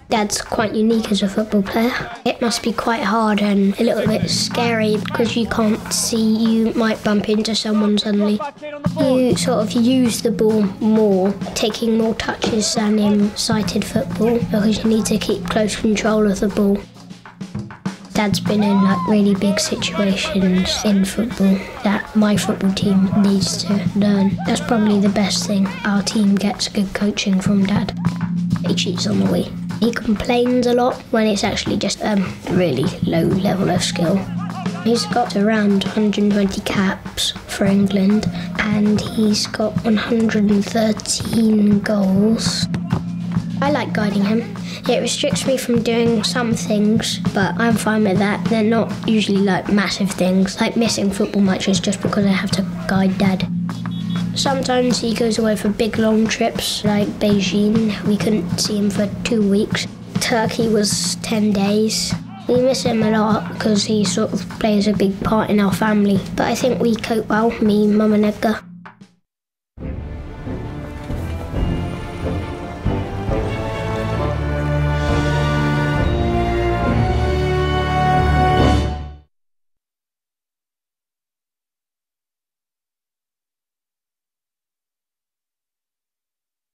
Dad's quite unique as a football player. It must be quite hard and a little bit scary because you can't see, you might bump into someone suddenly. You sort of use the ball more, taking more touches than in sighted football because you need to keep close control of the ball. Dad's been in really big situations in football that my football team needs to learn. That's probably the best thing. Our team gets good coaching from Dad. He cheats on the wee. He complains a lot when it's actually just a really low level of skill. He's got around 120 caps for England and he's got 113 goals. I like guiding him. It restricts me from doing some things, but I'm fine with that. They're not usually massive things, like missing football matches just because I have to guide Dad. Sometimes he goes away for big long trips, like Beijing. We couldn't see him for 2 weeks. Turkey was 10 days. We miss him a lot because he sort of plays a big part in our family. But I think we cope well, me, Mum and Edgar.